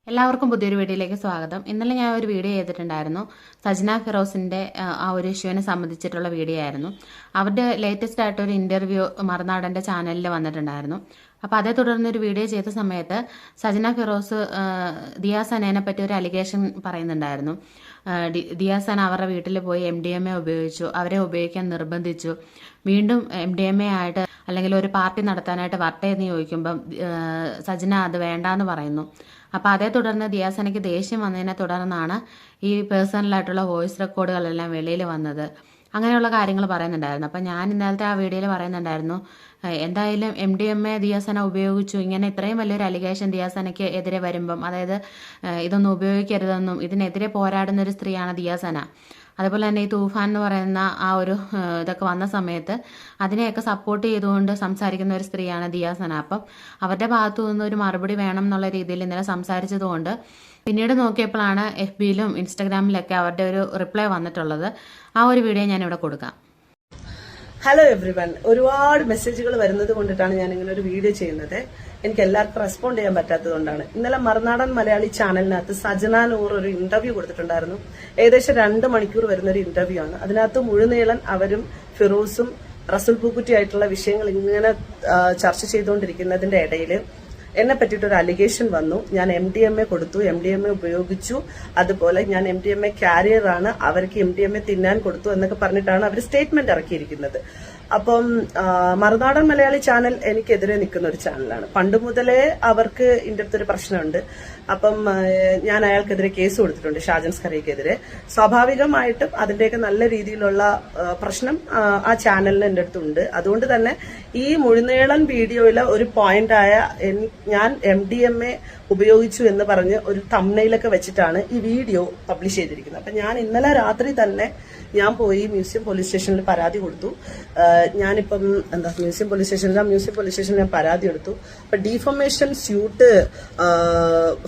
എല്ലാവർക്കും പുതിയൊരു വീഡിയോയിലേക്ക് സ്വാഗതം. ഇന്നലെ ഞാൻ ഒരു വീഡിയോ ചെയ്തിട്ടുണ്ടായിരുന്നു. സജ്ന ഫിറോസിന്റെ ആ ഒരു ഇഷ്യൂവിനെ സംബന്ധിച്ചിട്ടുള്ള വീഡിയോ ആയിരുന്നു. അവരുടെ ലേറ്റസ്റ്റ് ആയിട്ട് ഒരു ഇന്റർവ്യൂ മറുനാടന്റെ ചാനലിൽ വന്നിട്ടുണ്ടായിരുന്നു. അപ്പോൾ അതേ തുടർന്ന് ഒരു വീഡിയോ ചെയ്ത സമയത്ത് സജ്ന ഫിറോസ് ദിയാസനേനെ പറ്റി ഒരു അലിഗേഷൻ പറയുന്നുണ്ടായിരുന്നു. ദിയാസന അവരുടെ വീട്ടിൽ പോയി MDMA ഉപയോഗിച്ചു, അവരെ ഉപയോഗിക്കാൻ നിർബന്ധിച്ചു, വീണ്ടും MDMA ആയിട്ട് അല്ലെങ്കിൽ ഒരു പാർട്ടി നടത്താനായിട്ട് വരട്ടെ എന്ന് ചോദിക്കുമ്പം സജ്ന അത് വേണ്ടാന്ന് പറയുന്നു. അപ്പോൾ അതേ തുടർന്ന് ദിയാസനയ്ക്ക് ദേഷ്യം വന്നതിനെ തുടർന്നാണ് ഈ പേഴ്സണലായിട്ടുള്ള വോയിസ് റെക്കോർഡുകളെല്ലാം വെളിയിൽ വന്നത്. അങ്ങനെയുള്ള കാര്യങ്ങൾ പറയുന്നുണ്ടായിരുന്നു. അപ്പം ഞാൻ ഇന്നലത്തെ ആ വീഡിയോയിൽ പറയുന്നുണ്ടായിരുന്നു, എന്തായാലും MDMA ദിയാസന ഉപയോഗിച്ചു, ഇങ്ങനെ ഇത്രയും വലിയൊരു അലിഗേഷൻ ദിയാസനയ്ക്ക് എതിരെ വരുമ്പം, അതായത് ഇതൊന്നും ഉപയോഗിക്കരുതെന്നും ഇതിനെതിരെ പോരാടുന്ന ഒരു സ്ത്രീയാണ് ദിയാസന. അതുപോലെ തന്നെ ഈ തൂഫാൻ എന്ന് പറയുന്ന ആ ഒരു ഇതൊക്കെ വന്ന സമയത്ത് അതിനെയൊക്കെ സപ്പോർട്ട് ചെയ്തുകൊണ്ട് സംസാരിക്കുന്ന ഒരു സ്ത്രീയാണ് ദിയാസന. അപ്പം അവരുടെ ഭാഗത്തു നിന്ന് ഒരു മറുപടി വേണം എന്നുള്ള രീതിയിൽ ഇന്നലെ സംസാരിച്ചതുകൊണ്ട് പിന്നീട് നോക്കിയപ്പോഴാണ് FBയിലും ഇൻസ്റ്റഗ്രാമിലൊക്കെ അവരുടെ ഒരു റിപ്ലൈ വന്നിട്ടുള്ളത്. ആ ഒരു വീഡിയോ ഞാനിവിടെ കൊടുക്കാം. ഹലോ എവ്രിവൺ, ഒരുപാട് മെസ്സേജുകൾ വരുന്നത് കൊണ്ടിട്ടാണ് ഞാൻ ഇങ്ങനെ ഒരു വീഡിയോ ചെയ്യുന്നത്. എനിക്ക് എല്ലാവർക്കും റെസ്പോണ്ട് ചെയ്യാൻ പറ്റാത്തതുകൊണ്ടാണ്. ഇന്നലെ മറുനാടൻ മലയാളി ചാനലിനകത്ത് സജ്ന നൂർ ഒരു ഇന്റർവ്യൂ കൊടുത്തിട്ടുണ്ടായിരുന്നു. ഏകദേശം 2 മണിക്കൂർ വരുന്ന ഒരു ഇന്റർവ്യൂ ആണ്. അതിനകത്ത് മുഴുനീളൻ അവരും ഫിറോസും റസൂൽ പൂക്കുറ്റി ആയിട്ടുള്ള വിഷയങ്ങൾ ഇങ്ങനെ ചർച്ച ചെയ്തുകൊണ്ടിരിക്കുന്നതിന്റെ ഇടയിൽ എന്നെ പറ്റിയിട്ടൊരു അലിഗേഷൻ വന്നു. ഞാൻ MDMA കൊടുത്തു, MDMA ഉപയോഗിച്ചു, അതുപോലെ ഞാൻ MDMA കാരിയർ ആണ്, അവർക്ക് MDMA തിന്നാൻ കൊടുത്തു എന്നൊക്കെ പറഞ്ഞിട്ടാണ് അവർ സ്റ്റേറ്റ്മെന്റ് ഇറക്കിയിരിക്കുന്നത്. അപ്പം മറുനാടൻ മലയാളി ചാനൽ എനിക്കെതിരെ നിൽക്കുന്ന ഒരു ചാനലാണ്. പണ്ട് മുതലേ അവർക്ക് ഇതിന്റെ അടുത്തൊരു പ്രശ്നമുണ്ട്. അപ്പം ഞാൻ അയാൾക്കെതിരെ കേസ് കൊടുത്തിട്ടുണ്ട്, ഷാജൻ സ്കറിയക്കെതിരെ. സ്വാഭാവികമായിട്ടും അതിന്റെയൊക്കെ നല്ല രീതിയിലുള്ള പ്രശ്നം ആ ചാനലിന് എന്റെ അടുത്തുണ്ട്. അതുകൊണ്ട് തന്നെ ഈ മുഴുനീളൻ വീഡിയോയിലെ ഒരു പോയിന്റായ ഞാൻ MDMA ഉപയോഗിച്ചു എന്ന് പറഞ്ഞ് ഒരു തംബ്നെയിലൊക്കെ വെച്ചിട്ടാണ് ഈ വീഡിയോ പബ്ലിഷ് ചെയ്തിരിക്കുന്നത്. അപ്പൊ ഞാൻ ഇന്നലെ രാത്രി തന്നെ ഞാൻ പോയി മ്യൂസിയം പോലീസ് സ്റ്റേഷനിൽ പരാതി കൊടുത്തു. ഞാനിപ്പം മ്യൂസിയം പോലീസ് സ്റ്റേഷനിൽ ഞാൻ പരാതി എടുത്തു. അപ്പൊ ഡീഫമേഷൻ സ്യൂട്ട്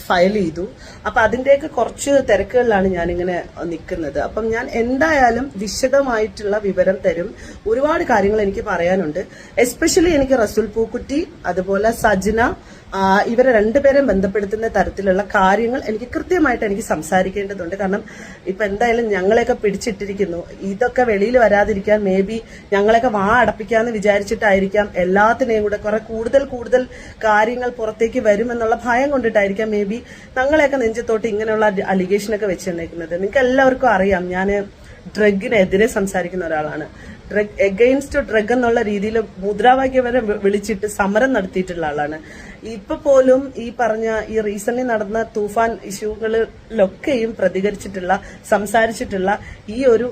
ഫയൽ ചെയ്തു. അപ്പൊ അതിന്റെയൊക്കെ കുറച്ച് തിരക്കുകളിലാണ് ഞാനിങ്ങനെ നിൽക്കുന്നത്. അപ്പം ഞാൻ എന്തായാലും വിശദമായിട്ടുള്ള വിവരം തരും. ഒരുപാട് കാര്യങ്ങൾ എനിക്ക് പറയാനുണ്ട്. എസ്പെഷ്യലി എനിക്ക് റസൂൽ പൂക്കുറ്റി അതുപോലെ സജ്ന ഇവരെ രണ്ടുപേരെയും ബന്ധപ്പെടുത്തുന്ന തരത്തിലുള്ള കാര്യങ്ങൾ എനിക്ക് കൃത്യമായിട്ട് എനിക്ക് സംസാരിക്കേണ്ടതുണ്ട്. കാരണം ഇപ്പൊ എന്തായാലും ഞങ്ങളെയൊക്കെ പിടിച്ചിട്ടിരിക്കുന്നു. ഇതൊക്കെ വെളിയിൽ വരാതിരിക്കാൻ മേ ബി ഞങ്ങളെയൊക്കെ അടപ്പിക്കാന്ന് വിചാരിച്ചിട്ടായിരിക്കാം, എല്ലാത്തിനെയും കൂടെ കുറെ കൂടുതൽ കാര്യങ്ങൾ പുറത്തേക്ക് വരുമെന്നുള്ള ഭയം കൊണ്ടിട്ടായിരിക്കാം മേ ബി ഞങ്ങളെയൊക്കെ നെഞ്ചത്തോട്ട് ഇങ്ങനെയുള്ള അലിഗേഷനൊക്കെ വെച്ചെന്നേക്കുന്നത്. നിങ്ങൾക്ക് എല്ലാവർക്കും അറിയാം, ഞാൻ ഡ്രഗിനെതിരെ സംസാരിക്കുന്ന ഒരാളാണ്. ഡ്രഗ് എഗെയിൻസ്റ്റ് ഡ്രഗ് എന്നുള്ള രീതിയിൽ മുദ്രാവാക്യം വരെ വിളിച്ചിട്ട് സമരം നടത്തിയിട്ടുള്ള ആളാണ്. ഇപ്പൊ പോലും ഈ പറഞ്ഞ ഈ റീസെന്റ് നടന്ന തൂഫാൻ ഇഷ്യൂകളിലൊക്കെയും പ്രതികരിച്ചിട്ടുള്ള സംസാരിച്ചിട്ടുള്ള ഈ ഒരു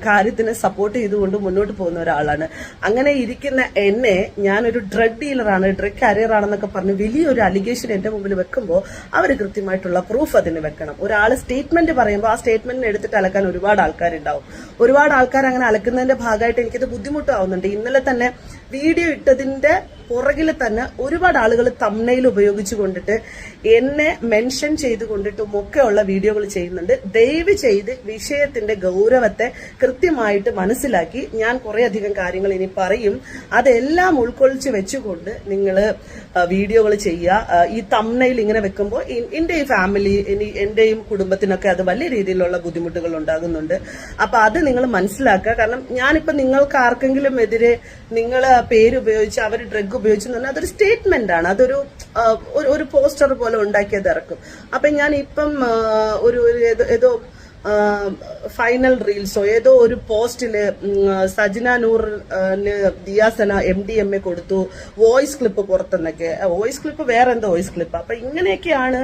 കാര്യത്തിന് സപ്പോർട്ട് ചെയ്തുകൊണ്ട് മുന്നോട്ട് പോകുന്ന ഒരാളാണ്. അങ്ങനെ ഇരിക്കുന്ന എന്നെ ഞാനൊരു ഡ്രഗ് ഡീലറാണ്, ഡ്രഗ് കാരിയർ ആണെന്നൊക്കെ പറഞ്ഞ് വലിയൊരു അലിഗേഷൻ എന്റെ മുമ്പിൽ വെക്കുമ്പോൾ അവർ കൃത്യമായിട്ടുള്ള പ്രൂഫ് അതിന് വെക്കണം. ഒരാൾ സ്റ്റേറ്റ്മെന്റ് പറയുമ്പോൾ ആ സ്റ്റേറ്റ്മെന്റിന് എടുത്തിട്ട് അലക്കാൻ ഒരുപാട് ആൾക്കാരുണ്ടാവും. ഒരുപാട് ആൾക്കാർ അങ്ങനെ അലക്കുന്നതിന്റെ ഭാഗമായിട്ട് എനിക്കത് ബുദ്ധിമുട്ടാവുന്നുണ്ട്. ഇന്നലെ തന്നെ വീഡിയോ ഇട്ടതിന്റെ പുറകിൽ തന്നെ ഒരുപാട് ആളുകൾ തംബ്നെയിൽ ഉപയോഗിച്ചു കൊണ്ടിട്ട് എന്നെ മെൻഷൻ ചെയ്തുകൊണ്ടിട്ടും ഒക്കെയുള്ള വീഡിയോകൾ ചെയ്യുന്നുണ്ട്. ദയവ് ചെയ്ത് വിഷയത്തിന്റെ ഗൗരവത്തെ കൃത്യമായിട്ട് മനസ്സിലാക്കി ഞാൻ കുറേയധികം കാര്യങ്ങൾ ഇനി പറയും. അതെല്ലാം ഉൾക്കൊള്ളിച്ച് വെച്ചുകൊണ്ട് നിങ്ങൾ വീഡിയോകൾ ചെയ്യുക. ഈ തംബ്നെയിൽ ഇങ്ങനെ വെക്കുമ്പോൾ എന്റെ ഈ ഫാമിലി എന്റെയും കുടുംബത്തിനൊക്കെ അത് വലിയ രീതിയിലുള്ള ബുദ്ധിമുട്ടുകൾ ഉണ്ടാകുന്നുണ്ട്. അപ്പൊ അത് നിങ്ങൾ മനസ്സിലാക്കുക. കാരണം ഞാനിപ്പോ നിങ്ങൾക്ക് ആർക്കെങ്കിലും എതിരെ നിങ്ങൾ പേര് ഉപയോഗിച്ച് അവർ ഡ്രഗ് ഉപയോഗിച്ചു എന്ന് പറഞ്ഞാൽ അതൊരു സ്റ്റേറ്റ്മെന്റ് ആണ്, അതൊരു ഒരു പോസ്റ്റർ പോലെ ഉണ്ടാക്കിയത് ഇറക്കും. അപ്പൊ ഞാൻ ഇപ്പം ഏതോ ഫൈനൽ റീൽസോ ഏതോ ഒരു പോസ്റ്റില് സജ്ന നൂറിന് ദിയാസന MDMA കൊടുത്തു, വോയിസ് ക്ലിപ്പ് പുറത്തെന്നൊക്കെ. വോയിസ് ക്ലിപ്പ് വേറെ എന്തോ വോയിസ് ക്ലിപ്പ്. അപ്പൊ ഇങ്ങനെയൊക്കെയാണ്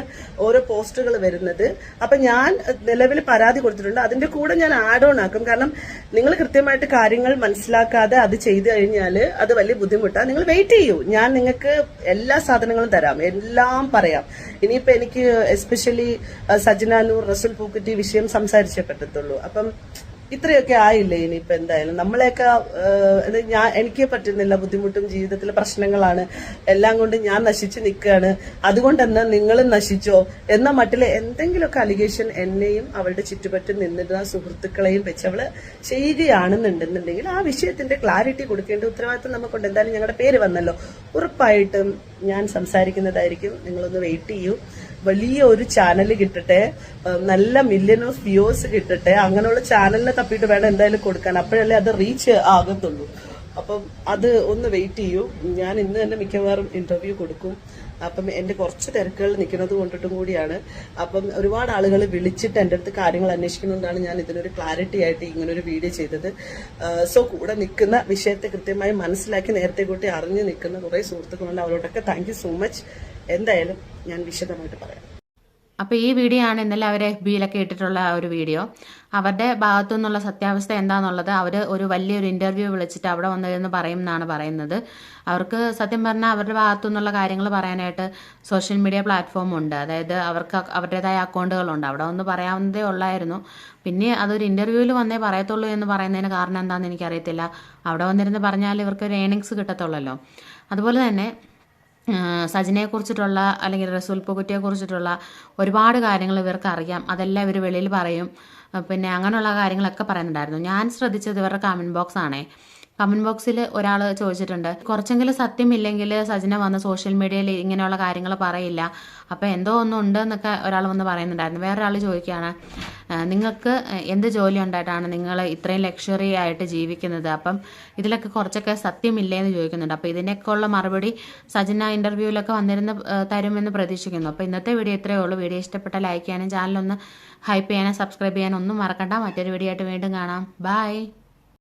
ഓരോ പോസ്റ്റുകൾ വരുന്നത്. അപ്പൊ ഞാൻ നിലവിൽ പരാതി കൊടുത്തിട്ടുണ്ട്. അതിന്റെ കൂടെ ഞാൻ ആഡ് ഓൺ ആക്കും. കാരണം നിങ്ങൾ കൃത്യമായിട്ട് കാര്യങ്ങൾ മനസ്സിലാക്കാതെ അത് ചെയ്തു കഴിഞ്ഞാൽ അത് വലിയ ബുദ്ധിമുട്ടാണ്. നിങ്ങൾ വെയിറ്റ് ചെയ്യൂ, ഞാൻ നിങ്ങൾക്ക് എല്ലാ സാധനങ്ങളും തരാം, എല്ലാം പറയാം. ഇനിയിപ്പോ എനിക്ക് എസ്പെഷ്യലി സജ്ന നൂർ റസൂൽ പൂക്കുറ്റി വിഷയം സംസാരിച്ചേ പറ്റത്തുള്ളൂ. അപ്പം ഇത്രയൊക്കെ ആയില്ലേ. ഇനിയിപ്പോ എന്തായാലും നമ്മളെയൊക്കെ എനിക്ക് പറ്റുന്നില്ല, ബുദ്ധിമുട്ടും ജീവിതത്തിലെ പ്രശ്നങ്ങളാണ്, എല്ലാം കൊണ്ട് ഞാൻ നശിച്ചു നിൽക്കുകയാണ്, അതുകൊണ്ട് എന്നാ നിങ്ങളും നശിച്ചോ എന്ന മട്ടിലെ എന്തെങ്കിലുമൊക്കെ അലിഗേഷൻ എന്നെയും അവളുടെ ചുറ്റുപറ്റും നിന്നിരുന്ന സുഹൃത്തുക്കളെയും വെച്ച് അവള് ചെയ്യുകയാണെന്നുണ്ടെന്നുണ്ടെങ്കിൽ ആ വിഷയത്തിന്റെ ക്ലാരിറ്റി കൊടുക്കേണ്ട ഉത്തരവാദിത്വം നമുക്കുണ്ട്. എന്തായാലും ഞങ്ങളുടെ പേര് വന്നല്ലോ, ഉറപ്പായിട്ടും ഞാൻ സംസാരിക്കുന്നതായിരിക്കും. നിങ്ങളൊന്ന് വെയിറ്റ് ചെയ്യൂ. വലിയ ഒരു ചാനൽ കിട്ടട്ടെ, നല്ല മില്യൺ ഓഫ് വ്യൂസ് കിട്ടട്ടെ, അങ്ങനെയുള്ള ചാനലിനെ തപ്പിയിട്ട് വേണം എന്തായാലും കൊടുക്കാൻ, അപ്പോഴല്ലേ അത് റീച്ച് ആകത്തുള്ളൂ. അപ്പം അത് ഒന്ന് വെയിറ്റ് ചെയ്യൂ. ഞാൻ ഇന്ന് തന്നെ മിക്കവാറും ഇന്റർവ്യൂ കൊടുക്കും. അപ്പം എന്റെ കുറച്ച് തിരക്കുകൾ നിൽക്കുന്നത് കൊണ്ടിട്ടും കൂടിയാണ്. അപ്പം ഒരുപാട് ആളുകൾ വിളിച്ചിട്ട് എൻ്റെ അടുത്ത് കാര്യങ്ങൾ അന്വേഷിക്കുന്നതുകൊണ്ടാണ് ഞാൻ ഇതിനൊരു ക്ലാരിറ്റി ആയിട്ട് ഇങ്ങനൊരു വീഡിയോ ചെയ്തത്. സോ കൂടെ നിൽക്കുന്ന വിഷയത്തെ കൃത്യമായി മനസ്സിലാക്കി നേരത്തെ കൂട്ടി അറിഞ്ഞു നിൽക്കുന്ന കുറേ സുഹൃത്തുക്കളുണ്ട്. അവരോടൊക്കെ താങ്ക് യു സോ മച്ച്. എന്തായാലും ഞാൻ വിശദമായിട്ട് പറയാം. അപ്പോൾ ഈ വീഡിയോ ആണ് ഇന്നലെ അവർ FB-യിലൊക്കെ ഇട്ടിട്ടുള്ള ഒരു വീഡിയോ. അവരുടെ ഭാഗത്തു നിന്നുള്ള സത്യാവസ്ഥ എന്താണെന്നുള്ളത് അവർ ഒരു വലിയൊരു ഇന്റർവ്യൂ വിളിച്ചിട്ട് അവിടെ വന്നിരുന്ന് പറയും എന്നാണ് പറയുന്നത്. അവർക്ക് സത്യം പറഞ്ഞാൽ അവരുടെ ഭാഗത്തു നിന്നുള്ള കാര്യങ്ങൾ പറയാനായിട്ട് സോഷ്യൽ മീഡിയ പ്ലാറ്റ്ഫോം ഉണ്ട്. അതായത് അവർക്ക് അവരുടേതായ അക്കൗണ്ടുകളുണ്ട്. അവിടെ ഒന്ന് പറയാവുന്നതേ ഉള്ളായിരുന്നു. പിന്നെ അതൊരു ഇന്റർവ്യൂവിൽ വന്നേ പറയത്തുള്ളൂ എന്ന് പറയുന്നതിന് കാരണം എന്താണെന്ന് എനിക്കറിയത്തില്ല. അവിടെ വന്നിരുന്ന് പറഞ്ഞാൽ ഇവർക്ക് ഒരു ഏണിങ്സ് കിട്ടത്തുള്ളല്ലോ. അതുപോലെ തന്നെ സജിനയെ കുറിച്ചിട്ടുള്ള അല്ലെങ്കിൽ റസൂൽ പൂക്കുറ്റിയെ കുറിച്ചിട്ടുള്ള ഒരുപാട് കാര്യങ്ങൾ ഇവർക്ക് അറിയാം. അതെല്ലാം ഇവർ വെളിയിൽ പറയും. പിന്നെ അങ്ങനെയുള്ള കാര്യങ്ങളൊക്കെ പറയുന്നുണ്ടായിരുന്നു. ഞാൻ ശ്രദ്ധിച്ചത് ഇവരുടെ കമന്റ് ബോക്സ് ആണേ. കമന്റ് ബോക്സിൽ ഒരാൾ ചോദിച്ചിട്ടുണ്ട്, കുറച്ചെങ്കിലും സത്യമില്ലെങ്കിൽ സജിന വന്ന് സോഷ്യൽ മീഡിയയിൽ ഇങ്ങനെയുള്ള കാര്യങ്ങൾ പറയില്ല, അപ്പം എന്തോ ഒന്നും ഉണ്ട് എന്നൊക്കെ ഒരാൾ വന്ന് പറയുന്നുണ്ടായിരുന്നു. വേറൊരാൾ ചോദിക്കുകയാണ്, നിങ്ങൾക്ക് എന്ത് ജോലി ഉണ്ടായിട്ടാണ് നിങ്ങൾ ഇത്രയും ലക്ഷറി ആയിട്ട് ജീവിക്കുന്നത്, അപ്പം ഇതിലൊക്കെ കുറച്ചൊക്കെ സത്യമില്ലേ എന്ന് ചോദിക്കുന്നുണ്ട്. അപ്പോൾ ഇതിനൊക്കെ ഉള്ള മറുപടി സജിന ഇന്റർവ്യൂവിലൊക്കെ വന്നിരുന്ന് തരുമെന്ന് പ്രതീക്ഷിക്കുന്നു. അപ്പോൾ ഇന്നത്തെ വീഡിയോ ഇത്രയേ ഉള്ളൂ. വീഡിയോ ഇഷ്ടപ്പെട്ട ലൈക്ക് ചെയ്യാനും ചാനലൊന്ന് ഹൈപ്പ് ചെയ്യാനും സബ്സ്ക്രൈബ് ചെയ്യാനും ഒന്നും മറക്കണ്ട. മറ്റൊരു വീഡിയോ ആയിട്ട് വീണ്ടും കാണാം. ബൈ.